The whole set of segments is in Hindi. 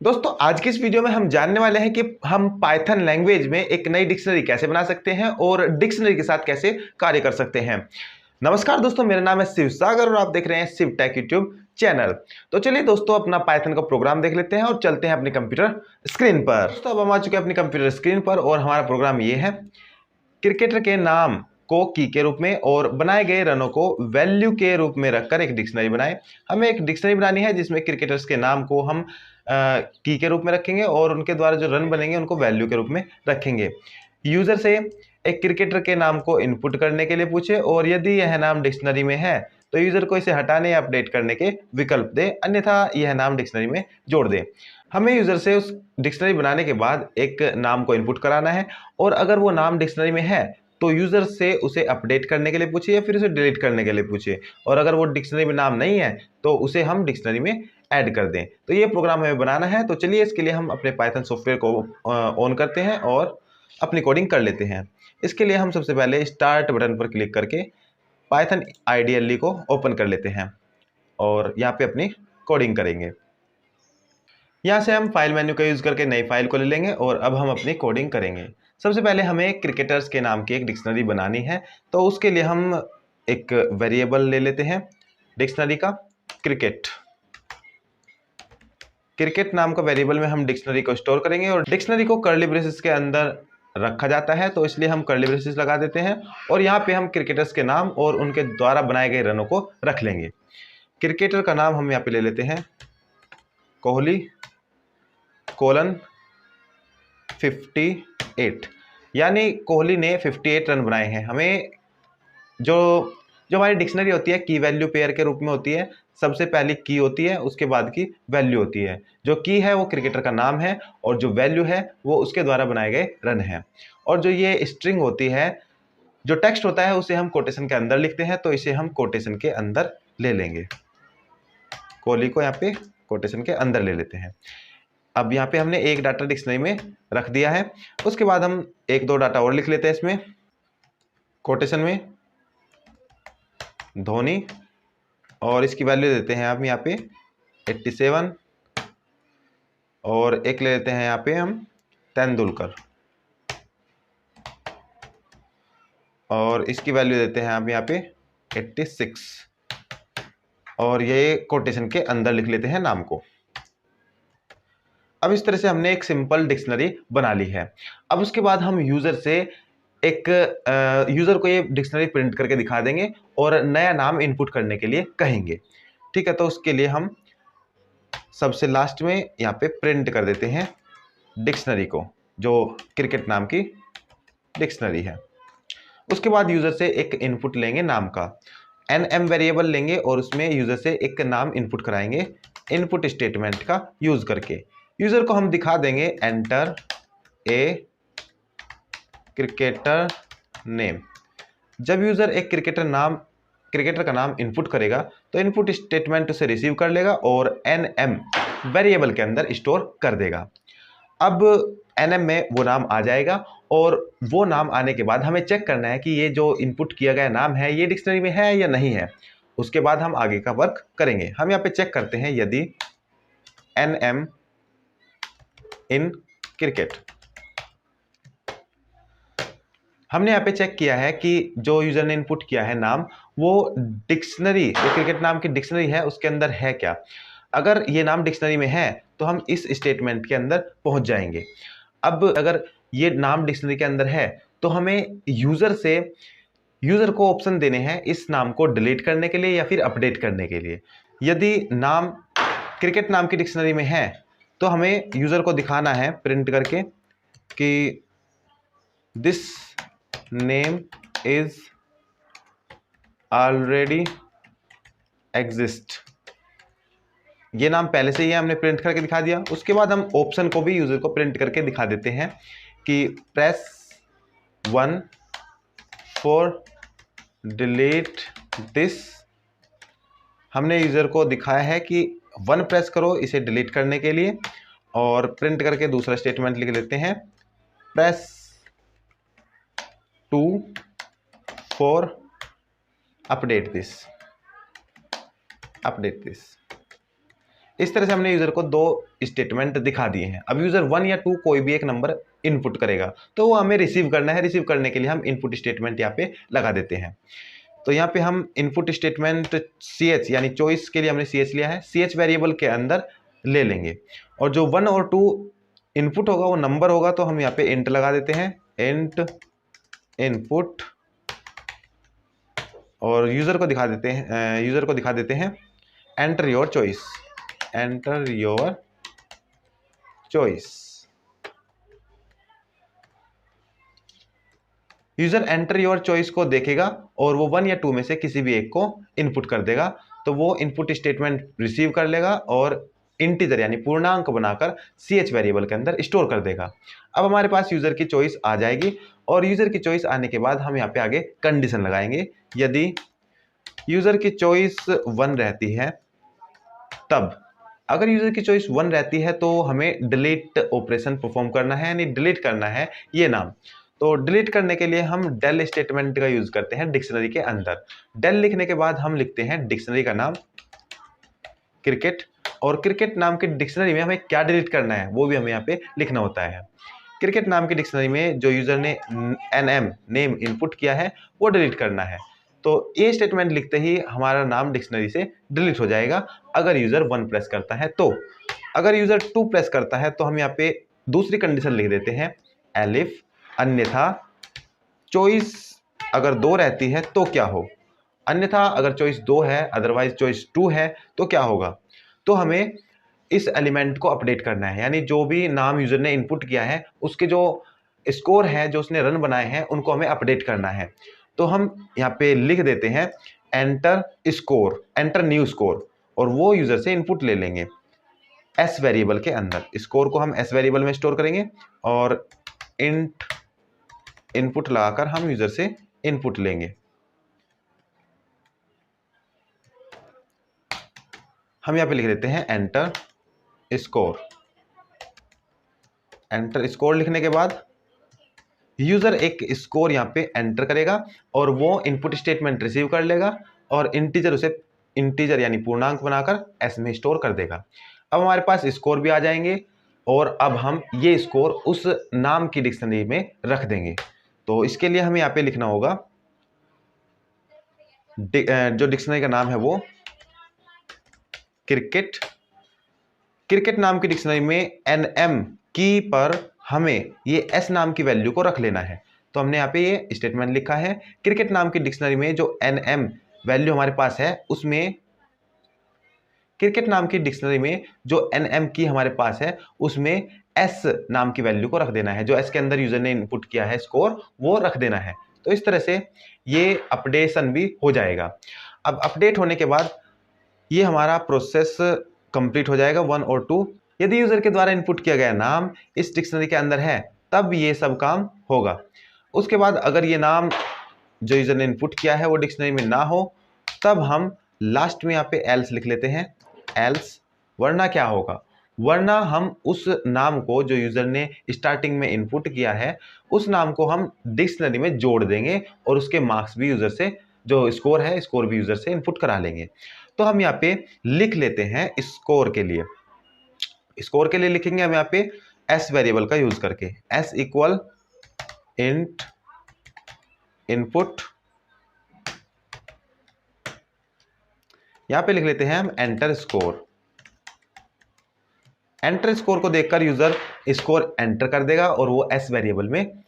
दोस्तों आज की इस वीडियो में हम जानने वाले हैं कि हम पाइथन लैंग्वेज में एक नई डिक्शनरी कैसे बना सकते हैं और डिक्शनरी के साथ कैसे कार्य कर सकते हैं। नमस्कार दोस्तों, मेरा नाम है शिव सागर और आप देख रहे हैं शिव टेक यूट्यूब चैनल। तो चलिए दोस्तों अपना पाइथन का प्रोग्राम देख लेते हैं और चलते हैं अपने कंप्यूटर स्क्रीन पर। दोस्तों अब हम आ चुके हैं अपनी कंप्यूटर स्क्रीन पर और हमारा प्रोग्राम ये है। क्रिकेटर के नाम को की के रूप में और बनाए गए रनों को वैल्यू के रूप में रखकर एक डिक्शनरी बनाएं। हमें एक डिक्शनरी बनानी है जिसमें क्रिकेटर्स के नाम को हम की के रूप में रखेंगे और उनके द्वारा जो रन बनेंगे उनको वैल्यू के रूप में रखेंगे। यूजर से एक क्रिकेटर के नाम को इनपुट करने के लिए पूछे और यदि यह नाम डिक्शनरी में है तो यूजर को इसे हटाने या अपडेट करने के विकल्प दे, अन्यथा यह नाम डिक्शनरी में जोड़ दे। हमें यूजर से उस डिक्शनरी बनाने के बाद एक नाम को इनपुट कराना है और अगर वो नाम डिक्शनरी में है तो यूजर से उसे अपडेट करने के लिए पूछे या फिर उसे डिलीट करने के लिए पूछे, और अगर वो डिक्शनरी में नाम नहीं है तो उसे हम डिक्शनरी में ऐड कर दें। तो ये प्रोग्राम हमें बनाना है। तो चलिए इसके लिए हम अपने पाइथन सॉफ्टवेयर को ऑन करते हैं और अपनी कोडिंग कर लेते हैं। इसके लिए हम सबसे पहले स्टार्ट बटन पर क्लिक करके पाइथन आईडीएलई को ओपन कर लेते हैं और यहाँ पे अपनी कोडिंग करेंगे। यहाँ से हम फाइल मेन्यू का यूज़ करके नई फाइल को ले लेंगे और अब हम अपनी कोडिंग करेंगे। सबसे पहले हमें क्रिकेटर्स के नाम की एक डिक्शनरी बनानी है, तो उसके लिए हम एक वेरिएबल ले लेते हैं डिक्शनरी का क्रिकेट। क्रिकेट नाम का वेरिएबल में हम डिक्शनरी को स्टोर करेंगे और डिक्शनरी को कर्ली ब्रेसेस के अंदर रखा जाता है, तो इसलिए हम कर्ली ब्रेसेस लगा देते हैं और यहाँ पे हम क्रिकेटर्स के नाम और उनके द्वारा बनाए गए रनों को रख लेंगे। क्रिकेटर का नाम हम यहाँ पे ले लेते हैं कोहली कोलन 58, यानी कोहली ने 58 रन बनाए हैं। हमें जो जो हमारी डिक्शनरी होती है की वैल्यू पेयर के रूप में होती है। सबसे पहली की होती है, उसके बाद की वैल्यू होती है। जो की है वो क्रिकेटर का नाम है और जो वैल्यू है वो उसके द्वारा बनाए गए रन है। और जो ये स्ट्रिंग होती है, जो टेक्स्ट होता है, उसे हम कोटेशन के अंदर लिखते हैं, तो इसे हम कोटेशन के अंदर ले लेंगे। कोहली को यहाँ पे कोटेशन के अंदर ले लेते हैं। अब यहाँ पे हमने एक डाटा डिक्शनरी में रख दिया है। उसके बाद हम एक दो डाटा और लिख लेते हैं इसमें। कोटेशन में धोनी और इसकी वैल्यू देते हैं आप यहाँ पे 87 और एक ले लेते हैं यहाँ पे हम तेंदुलकर और इसकी वैल्यू देते हैं आप यहाँ पे 86 और ये कोटेशन के अंदर लिख लेते हैं नाम को। अब इस तरह से हमने एक सिंपल डिक्शनरी बना ली है। अब उसके बाद हम यूजर से एक यूजर को ये डिक्शनरी प्रिंट करके दिखा देंगे और नया नाम इनपुट करने के लिए कहेंगे। ठीक है, तो उसके लिए हम सबसे लास्ट में यहाँ पे प्रिंट कर देते हैं डिक्शनरी को, जो क्रिकेट नाम की डिक्शनरी है। उसके बाद यूजर से एक इनपुट लेंगे नाम का, nm वेरिएबल लेंगे और उसमें यूजर से एक नाम इनपुट कराएंगे इनपुट स्टेटमेंट का यूज करके। यूजर को हम दिखा देंगे एंटर ए क्रिकेटर नेम। जब यूजर एक क्रिकेटर का नाम इनपुट करेगा तो इनपुट स्टेटमेंट उसे रिसीव कर लेगा और nm वेरिएबल के अंदर स्टोर कर देगा। अब nm में वो नाम आ जाएगा और वो नाम आने के बाद हमें चेक करना है कि ये जो इनपुट किया गया नाम है ये डिक्शनरी में है या नहीं है। उसके बाद हम आगे का वर्क करेंगे। हम यहाँ पे चेक करते हैं यदि nm इन क्रिकेट, हमने यहाँ पे चेक किया है कि जो यूजर ने इनपुट किया है नाम वो डिक्शनरी, क्रिकेट नाम की डिक्शनरी है उसके अंदर है क्या। अगर ये नाम डिक्शनरी में है तो हम इस स्टेटमेंट के अंदर पहुंच जाएंगे। अब अगर ये नाम डिक्शनरी के अंदर है तो हमें यूजर को ऑप्शन देने हैं इस नाम को डिलीट करने के लिए या फिर अपडेट करने के लिए। यदि नाम क्रिकेट नाम की डिक्शनरी में है तो हमें यूजर को दिखाना है प्रिंट करके कि this name is already exist. ये नाम पहले से ही हमने प्रिंट करके दिखा दिया। उसके बाद हम ऑप्शन को भी यूजर को प्रिंट करके दिखा देते हैं कि प्रेस 1 फॉर डिलीट दिस। हमने यूजर को दिखाया है कि 1 प्रेस करो इसे डिलीट करने के लिए, और प्रिंट करके दूसरा स्टेटमेंट लिख लेते हैं प्रेस 2 फॉर अपडेट दिस। इस तरह से हमने यूजर को 2 स्टेटमेंट दिखा दिए हैं। अब यूजर 1 या 2 कोई भी एक नंबर इनपुट करेगा तो वो हमें रिसीव करना है। रिसीव करने के लिए हम इनपुट स्टेटमेंट यहाँ पे लगा देते हैं। तो यहाँ पे हम इनपुट स्टेटमेंट CH यानी चॉइस के लिए हमने CH लिया है, CH वेरिएबल के अंदर ले लेंगे। और जो 1 और 2 इनपुट होगा वो नंबर होगा, तो हम यहाँ पे इंट लगा देते हैं, इंट इनपुट, और यूजर को दिखा देते हैं enter your choice, enter your choice. User enter your choice को देखेगा और वो 1 या 2 में से किसी भी एक को इनपुट कर देगा। तो वो इनपुट स्टेटमेंट रिसीव कर लेगा और इंटीजर यानी पूर्णांक बनाकर CH वेरिएबल के अंदर स्टोर कर देगा। अब हमारे पास यूजर की चॉइस आ जाएगी, और यूजर की चॉइस आने के बाद हम यहाँ पे आगे कंडीशन लगाएंगे। यदि यूजर की चॉइस 1 रहती है तब, अगर यूजर की चॉइस 1 रहती है तो हमें डिलीट ऑपरेशन परफॉर्म करना है, यानी डिलीट करना है ये नाम। तो डिलीट करने के लिए हम डेल स्टेटमेंट का यूज करते हैं डिक्शनरी के अंदर। डेल लिखने के बाद हम लिखते हैं डिक्शनरी का नाम क्रिकेट, और क्रिकेट नाम की डिक्शनरी में हमें क्या डिलीट करना है वो भी हमें यहाँ पे लिखना होता है। क्रिकेट नाम की डिक्शनरी में जो यूजर ने NM नेम इनपुट किया है वो डिलीट करना है। तो ये स्टेटमेंट लिखते ही हमारा नाम डिक्शनरी से डिलीट हो जाएगा अगर यूजर 1 प्रेस करता है। तो अगर यूजर 2 प्रेस करता है तो हम यहाँ पे दूसरी कंडीशन लिख देते हैं एलिफ, अन्यथा चॉइस अगर 2 रहती है तो क्या हो, अन्यथा अगर चॉइस 2 है अदरवाइज चॉइस 2 है तो क्या होगा। तो हमें इस एलिमेंट को अपडेट करना है, यानी जो भी नाम यूजर ने इनपुट किया है उसके जो स्कोर है जो उसने रन बनाए हैं उनको हमें अपडेट करना है। तो हम यहाँ पे लिख देते हैं enter score, enter new score, और वो यूजर से इनपुट ले लेंगे S वेरिएबल के अंदर। स्कोर को हम S वेरिएबल में स्टोर करेंगे और इंट इनपुट लगाकर हम यूजर से इनपुट लेंगे। हम यहाँ पे लिख देते हैं एंटर स्कोर। एंटर स्कोर लिखने के बाद यूजर एक स्कोर यहाँ पे एंटर करेगा और वो इनपुट स्टेटमेंट रिसीव कर लेगा और इंटीजर यानी पूर्णांक बनाकर S में स्टोर कर देगा। अब हमारे पास स्कोर भी आ जाएंगे और अब हम ये स्कोर उस नाम की डिक्शनरी में रख देंगे। तो इसके लिए हमें यहाँ पे लिखना होगा जो डिक्शनरी का नाम है वो क्रिकेट। क्रिकेट नाम की डिक्शनरी में NM की पर हमें ये S नाम की वैल्यू को रख लेना है। तो हमने यहाँ पे ये स्टेटमेंट लिखा है क्रिकेट नाम की डिक्शनरी में जो NM वैल्यू हमारे पास है उसमें, क्रिकेट नाम की डिक्शनरी में जो NM की हमारे पास है उसमें S नाम की वैल्यू को रख देना है। जो S के अंदर यूजर ने इनपुट किया है स्कोर वो रख देना है। तो इस तरह से ये अपडेशन भी हो जाएगा। अब अपडेट होने के बाद ये हमारा प्रोसेस कंप्लीट हो जाएगा 1 और 2। यदि यूजर के द्वारा इनपुट किया गया नाम इस डिक्शनरी के अंदर है तब ये सब काम होगा। उसके बाद अगर ये नाम जो यूजर ने इनपुट किया है वो डिक्शनरी में ना हो तब हम लास्ट में यहाँ पे एल्स लिख लेते हैं, एल्स, वरना क्या होगा, वरना हम उस नाम को जो यूजर ने स्टार्टिंग में इनपुट किया है उस नाम को हम डिक्शनरी में जोड़ देंगे और उसके मार्क्स भी यूजर से, जो स्कोर है स्कोर भी यूजर से इनपुट करा लेंगे। तो हम यहाँ पे लिख लेते हैं स्कोर के लिए, स्कोर के लिए लिखेंगे हम यहाँ पे S वेरिएबल का यूज करके, S इक्वल इंट इनपुट, यहाँ पे लिख लेते हैं हम एंटर स्कोर। एंटर स्कोर को देखकर यूजर स्कोर एंटर कर देगा और वो S वेरिएबल में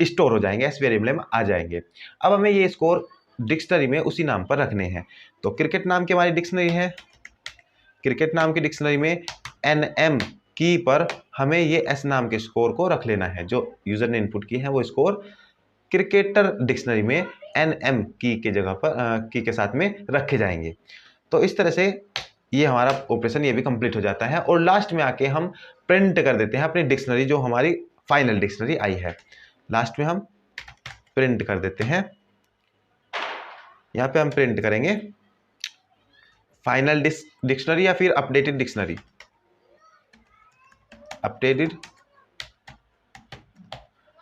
स्टोर हो जाएंगे, S वेरिएबल में आ जाएंगे। अब हमें ये स्कोर डिक्शनरी में उसी नाम पर रखने हैं। तो क्रिकेट नाम की हमारी डिक्शनरी है, क्रिकेट नाम की डिक्शनरी में NM की पर हमें ये S नाम के स्कोर को रख लेना है। जो यूजर ने इनपुट की है वो स्कोर क्रिकेटर डिक्शनरी में NM की के जगह पर की के साथ में रखे जाएंगे। तो इस तरह से ये हमारा ऑपरेशन ये भी कंप्लीट हो जाता है और लास्ट में आके हम प्रिंट कर देते हैं अपनी डिक्शनरी जो हमारी फाइनल डिक्शनरी आई है। लास्ट में हम प्रिंट कर देते हैं, यहाँ पे हम प्रिंट करेंगे फाइनल डिक्शनरी या फिर updated dictionary, updated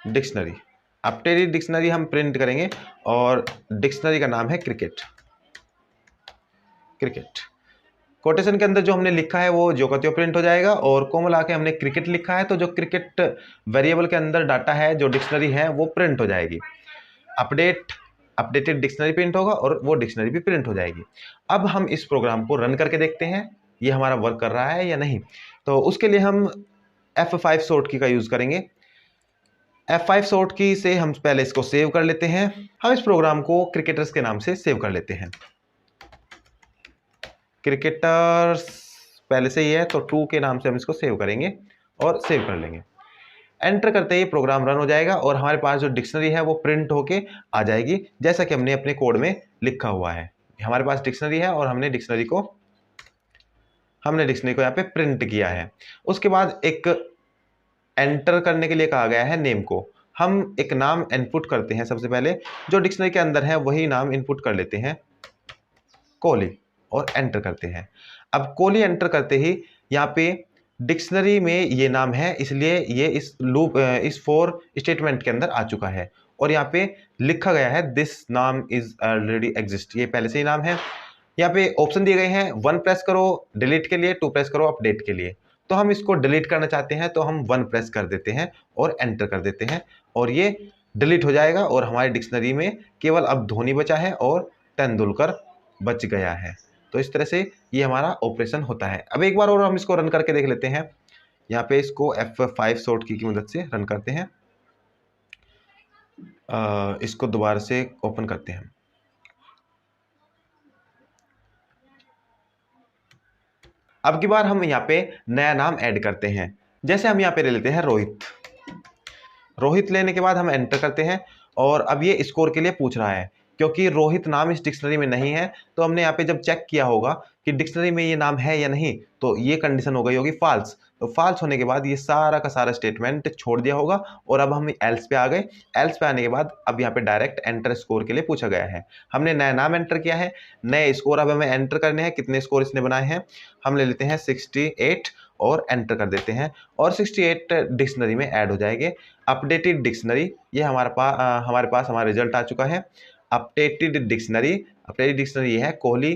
dictionary, updated dictionary हम प्रिंट करेंगे और डिक्शनरी का नाम है क्रिकेट, क्रिकेट। कोटेशन के अंदर जो हमने लिखा है वो जो का त्यों प्रिंट हो जाएगा, और कोमा लगा के हमने क्रिकेट लिखा है तो जो क्रिकेट वेरिएबल के अंदर डाटा है, जो डिक्शनरी है, वो प्रिंट हो जाएगी। अपडेटेड डिक्शनरी प्रिंट होगा और वो डिक्शनरी भी प्रिंट हो जाएगी। अब हम इस प्रोग्राम को रन करके देखते हैं ये हमारा वर्क कर रहा है या नहीं। तो उसके लिए हम F5 शॉर्ट की का यूज करेंगे। F5 शॉर्ट की से हम पहले इसको सेव कर लेते हैं। हम इस प्रोग्राम को क्रिकेटर्स के नाम से सेव कर लेते हैं। क्रिकेटर्स पहले से ही है तो 2 के नाम से हम इसको सेव करेंगे और सेव कर लेंगे। एंटर करते ही प्रोग्राम रन हो जाएगा और हमारे पास जो डिक्शनरी है वो प्रिंट होके आ जाएगी, जैसा कि हमने अपने कोड में लिखा हुआ है। हमारे पास डिक्शनरी है और हमने डिक्शनरी को यहाँ पे प्रिंट किया है। उसके बाद एक एंटर करने के लिए कहा गया है नेम को। हम एक नाम इनपुट करते हैं। सबसे पहले जो डिक्शनरी के अंदर है वही नाम इनपुट कर लेते हैं, कोहली, और एंटर करते हैं। अब कोहली एंटर करते ही यहाँ पे डिक्शनरी में ये नाम है, इसलिए ये इस फॉर स्टेटमेंट के अंदर आ चुका है और यहाँ पे लिखा गया है दिस नाम इज ऑलरेडी एग्जिस्ट, ये पहले से ही नाम है। यहाँ पे ऑप्शन दिए गए हैं, 1 प्रेस करो डिलीट के लिए, 2 प्रेस करो अपडेट के लिए। तो हम इसको डिलीट करना चाहते हैं तो हम 1 प्रेस कर देते हैं और एंटर कर देते हैं और ये डिलीट हो जाएगा और हमारी डिक्शनरी में केवल अब धोनी बचा है और तेंदुलकर बच गया है। तो इस तरह से ये हमारा ऑपरेशन होता है। अब एक बार और हम इसको रन करके देख लेते हैं। यहाँ पे इसको F5 शॉर्ट की मदद से रन करते हैं। इसको दोबारा से ओपन करते हैं। अब की बार हम यहाँ पे नया नाम ऐड करते हैं। जैसे हम यहाँ पे ले लेते हैं रोहित। रोहित लेने के बाद हम एंटर करते हैं और अब ये स्कोर के लिए पूछ रहा है, क्योंकि रोहित नाम इस डिक्शनरी में नहीं है। तो हमने यहाँ पे जब चेक किया होगा कि डिक्शनरी में ये नाम है या नहीं, तो ये कंडीशन हो गई होगी फॉल्स। तो फॉल्स होने के बाद ये सारा का सारा स्टेटमेंट छोड़ दिया होगा और अब हम एल्स पे आ गए। एल्स पे आने के बाद अब यहाँ पे डायरेक्ट एंटर स्कोर के लिए पूछा गया है। हमने नया नाम एंटर किया है, नए स्कोर अब हमें एंटर करने हैं। कितने स्कोर इसने बनाए हैं, हम ले लेते हैं 68 और एंटर कर देते हैं और 68 डिक्शनरी में ऐड हो जाएंगे। अपडेटेड डिक्शनरी, ये हमारे पास हमारा रिजल्ट आ चुका है। अपडेटेड डिक्शनरी है, कोहली,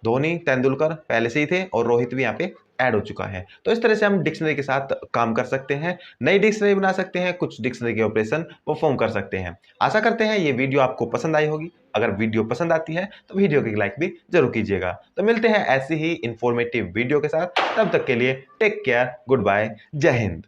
धोनी, तेंदुलकर पहले से ही थे और रोहित भी यहाँ पे ऐड हो चुका है। तो इस तरह से हम डिक्शनरी के साथ काम कर सकते हैं, नई डिक्शनरी बना सकते हैं, कुछ डिक्शनरी के ऑपरेशन परफॉर्म कर सकते हैं। आशा करते हैं ये वीडियो आपको पसंद आई होगी। अगर वीडियो पसंद आती है तो वीडियो की लाइक भी जरूर कीजिएगा। तो मिलते हैं ऐसी ही इंफॉर्मेटिव वीडियो के साथ, तब तक के लिए टेक केयर, गुड बाय, जय हिंद।